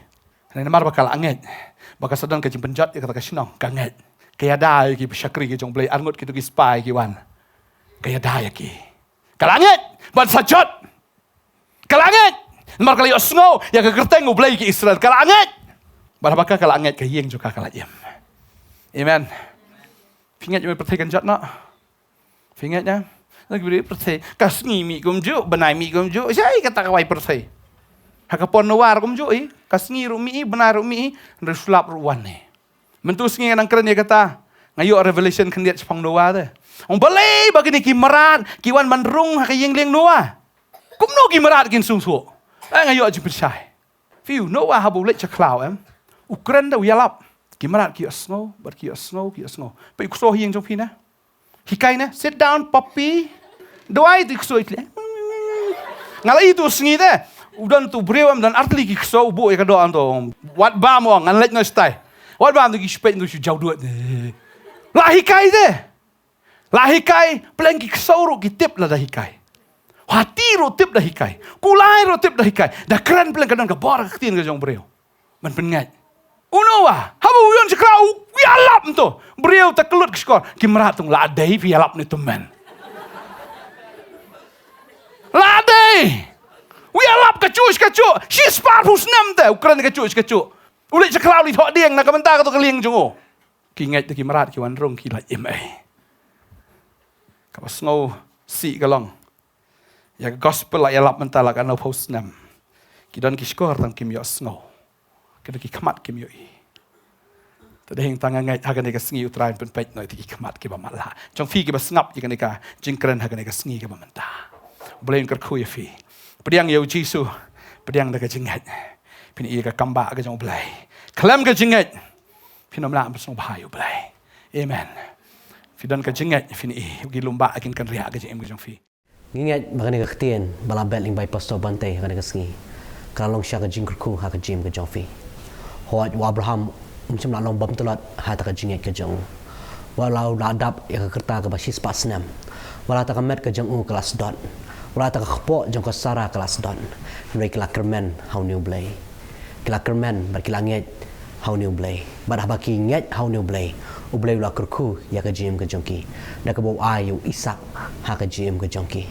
Nena mar bakal anget. Bakal sedang ke penjat ya kata kasinong kanget. Kaya da ki syakri ki jong blay arngut ki tu ki spy ki wan. Kaya da ya ki. Kalanget ban sajot. Kalanget. Mar kali osngo ya ke kerteng blay ki Israel. Kalanget. Bar bakal kalanget ke yeng juga kalayem. Amen. Pingat je pertekan jat nak. Pingatnya. Lagi beri pertai. Kasngi mi kumju, benai mi kumju. Saya kata kawai pertai. Hakapon nawar kumju kasngi rumi benar rumi resulap ruan ni. Mentu sengi nang keren dia kata. Ngayo revelation kendiat sepang doa tu. Ong balai bagi ni kimerat, kiwan mandrung hakayeng leng doa. Kumno kimerat kin sungsu. Ngayo aja percaya. Fiu Noah habu lek caklau Ukren dah uyalap. Kimerat ki snow, ber ki snow. Pe ikso hieng jong pina. Hikai na, sit down puppy. Doa itu ikso itu. Ngalai itu sengi deh. Udan tu brewam dan artli ki ikso ubu ya doa tu. Wat bam wang ngalai no stay. Wat bam tu ki spek tu jauh duat. Lah hikai deh. Lah hikai pelan ki ikso ro ki tip lah dah hikai. Hati ro tip dah hikai. Kulai ro tip dah hikai. Dah keren pelan kadang ke bar ketin ke jong brew. Man pengat. Unowa, habu yon sekrau, wialap tu. Brew tak kelut ke skor. Ki meratung ladai wialap ni teman. Ladai. Wialap kacu. She's powerful senam tu. Ukran kacu. Ulit sekrau li thok dieng nak kementar ke tu keliang jongo. Ki ngai tu ki merat ki wan rong ki la Kapas ngau si galong. Ya gospel la yalap mental kan no post nam. Ki don ki skor tang kim yo ngau. Kena ki kamat kim yo Tadi yang tangan ngai hagan eka sengi utrain pun pait noi ki kamat ki bamala. Jong fi ki basngap ki kaneka jingkren hagan eka sengi ki bamenta. Boleh ngker khu ya fi. Pediang yo Jisu, pediang da ka jingat. Pin i ka kamba ka jong blai. Kalam ka jingat. Pin omla am song bhayu blai. Amen. Fi don ka jingat fin i gi lumba akin kan ria ka jing jong fi. Ngingat bagani ka ktien balabel ing by pastor bantay hagan eka sengi. Kalong siya ka jingker khu ha ka jim ka jong fi. Hoat wa Abraham macam nak long bam telat hata ka jingat ka jong. Walau ladap ya ka kerta ka basis pasnam. Walau ta ka met ka jong kelas dot. wala ta khpo jong ko sara kelas don noi kila kermen how new blay kila kermen bar kila nget how new blay bar habaki nget how new blay u blay la kurku ya ka jim ka jongki da ka bo ayu isak ha ka jim ka jongki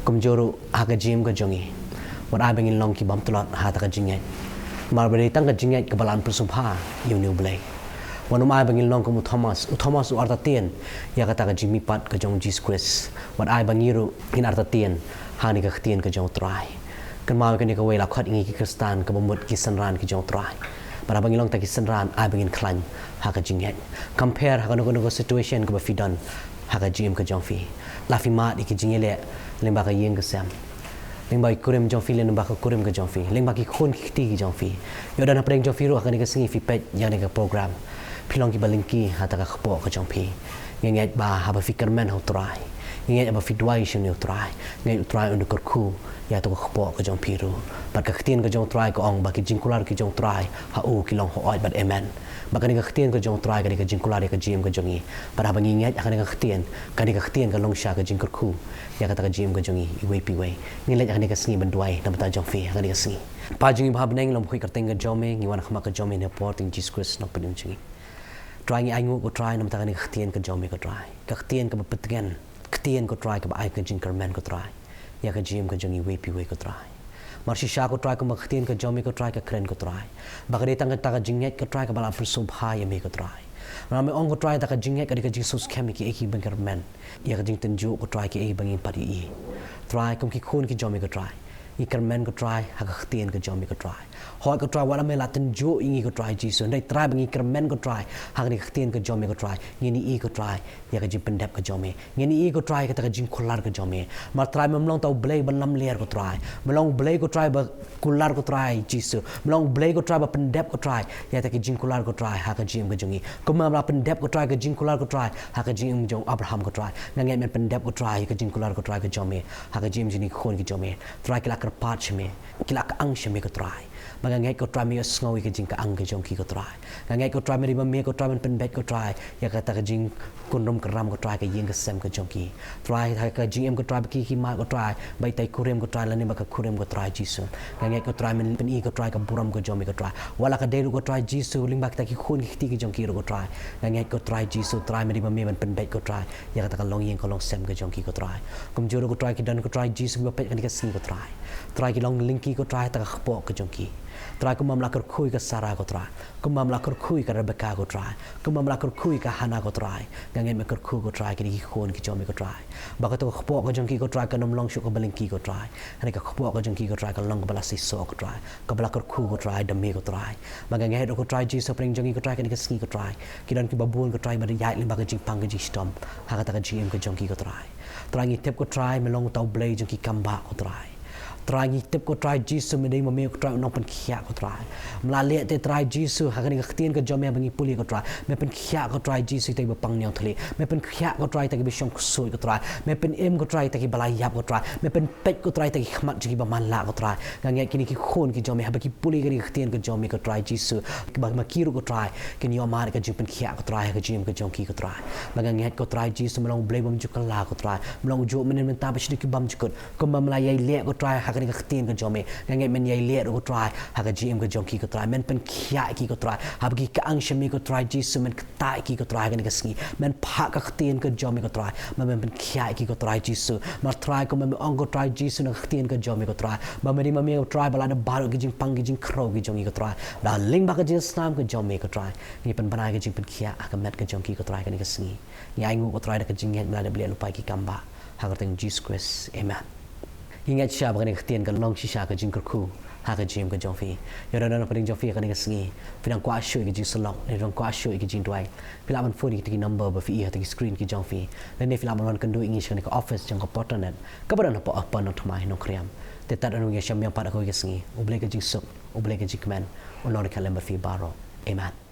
kumjoru ha ka jim ka jongi war ai bangin long ki bam tulot ha ta ka jinget mar bari tang ka jinget ka balan persubha you new blay wanu mai bangin long ko Thomas u arta tien ya ka ta ka jimi pat ka jong Jesus Christ war ai bangiru in arta tien ha ni ka tien ka jong trai kan ma ka ni ka wela khat ngi ki kristan ka bomut ki sanran ki jong trai para bangin long ta ki sanran ai bangin klan ha ka jinget compare ha ka no situation ka ba fidan ha ka jim ka jong fi la fi ma di ki jingele lemba ka yeng ka sam lemba kurim jong fi lemba ka kurim ka jong fi lemba ki khon ki ti ki jong fi yo dan apreng jong fi ro ka ni ka singi fi pet ya ni ka program pilong ki balingki hata ka khpo ka jong fi nget ba ha ba fikir men how try nget ba fi dwai shin yo try nget try under kurku ya to ka khpo ka jong fi ro ba ka khtin ka jong try ko ong ba ki jingkular ki jong try ha u ki long ho oi ba amen ba ka ni ka khtin ka jong try ka ni ka jingkular ka jim ka jongi ba ha ba ngi nget ka ni ka khtin ka long sha ka jingkurku ya ka ta ka jim ka jongi i wei pi wei ni le ka ni ka singi ban dwai na ta jong fi ka ni ka singi pa jongi ba bneng lom khui ka teng ka jome ngi wan khama ka jome ne porting Jesus Christ nok pedung chingi try ngi aingu ko try nam ta ni khtien ka jome ko try ka khtien ka petgen khtien ko try ka ba ai ka jing kermen ko try ya ka jim ka jongi wei pi wei ko try mar shisha ko try ka ma khtien ka jome ko try ka kren ko try ba ka tang ta ka jinget ko try ka bala persub ha ya me ko try ram me ong ko try ta ka jinget ka ka Jesus chemic ki eki ban kermen ya ka jing tenju ko try ki e bangin pari i try kum ki khun ki jome ko try i kermen ko try ha ka khtien ka jome ko try hoi ko try wala me latin jo ingi ko try Jesus nei try bangi kermen ko try ha ni khtien ko jome ko try ngini i ko try ya ka jing pendap ko jome ngini i ko try ka ta ka jing kolar ko jome mar try mem long tau blay ban lam ler ko try melong blay ko try ba kolar ko try Jesus melong blay ko try ba pendap ko try ya ta ka jing kolar ko try ha ka jing ko jongi ko ma la pendap ko try ka jing kolar ko try ha ka jing jong Abraham ko try ngangai men pendap ko try ka jing kolar ko try ka jome ha ka jing jini khon ki jome try kila kar pat chme kila ka ang chme ko try magangai ko try mi sngowi ka jing ka ang ka jong ki ko try ngangai ko try mi me ko try men pen bet ko try ya ka ta ka jing kunrum karam ko try ka yeng ka sem ka jong ki try ka jing em ko try ki ma ko try bai tai kurem ko try la ni ba ka kurem ko try jisu ngangai ko try men pen i ko try ka buram ko jong ko try wala ka deru ko try jisu ling ba ta ki khun ki ti ki jong ki ro ko try ngangai ko try jisu try me me men pen bet ko try ya ka ta ka long yeng ko long sem ka jong ki ko try kum joro ko try ki dan ko try jisu ba pet ka ni ka sin ko try ki long linki ko try ta ka khpo ka jong ki try ko mamla kar khui ka Sarah ko try ko mamla kar khui ka Rebecca ko try ko mamla kar khui ka Hannah ko try ngangai me kar khu ko try ki ni khon ki jome ko try ba ka to khpo ko jong ki ko try ka nom long shu ko baling ki ko try ani ka khpo ko jong ki ko try ka long bala si so ko try ka bala kar khu ko try da me ko try ba ngangai do ko try ji so pring jong ki ko try ka ni ka ski ko try ki dan ki babun ko try ba ya lim ba ka jing pang ka ji stom ha ka ta ka gm ko jong ki ko try ngi tep ko try me long tau blay jong ki kamba ko try ngi tep ko try jisu me dei me ko try no pen khia ko try mla le te try jisu ha ni ka tien ka jome bangi puli ko try me pen khia ko try jisu te ba pang nyang thli me pen khia ko try ta ki bishong sui ko try me pen em ko try ta ki balai yap ko try me pen pet ko try ta ki khmat ji ba man la ko try ngai kini ki khon ki jome ha ba ki puli ka ni tien ka jome ko try jisu ba ma kiru ko try ken yo mar ka jing pen khia ko try ka jim ka jong ki ko try ba ngai ko try jisu melong blay bam ju ka la ko try melong jo men ta ba shi ki bam ju ko ma mla yai le ko try ha ni ka tien ka jome ngai men yai le ko try ha ka gm ka jong ki ko try men pen khia ki ko try ha ki ka ang shmi ko try jisu men ta ki ko try ka ni ka sngi men pha ka tien ka jome ko try men pen khia ki ko try jisu ma try ko men ong ko try jisu na tien ka jome ko try ba me ma me ko try bala na baru ki jing pang ki jing kro ki jong ki ko try da ling ba ka jing snam ka jome ko try ni pen bana ka jing pen khia ka met ka jong ki ko try ka ni ka sngi ni ai ngu ko try da ka jing bla da bli lupai ki kamba ha ka teng Jesus Christ amen ingat siya ba ni khtien ka long shisha ka jing kurku ha ka jim ka jong fi yo na pa ding jong fi ka ni ka sngi pinang kwa shu ki jing salong ni rong kwa shu ki jing twai pila man phone ki number ba fi ha ki screen ki jong fi le ni pila man kan do english ka office jong ka portanet ka ba na pa apa no thmai no kriam te tat anu ya sham yang pa ka ki sngi uble ka jing sup uble ka jing man on no ka lemba fi baro amen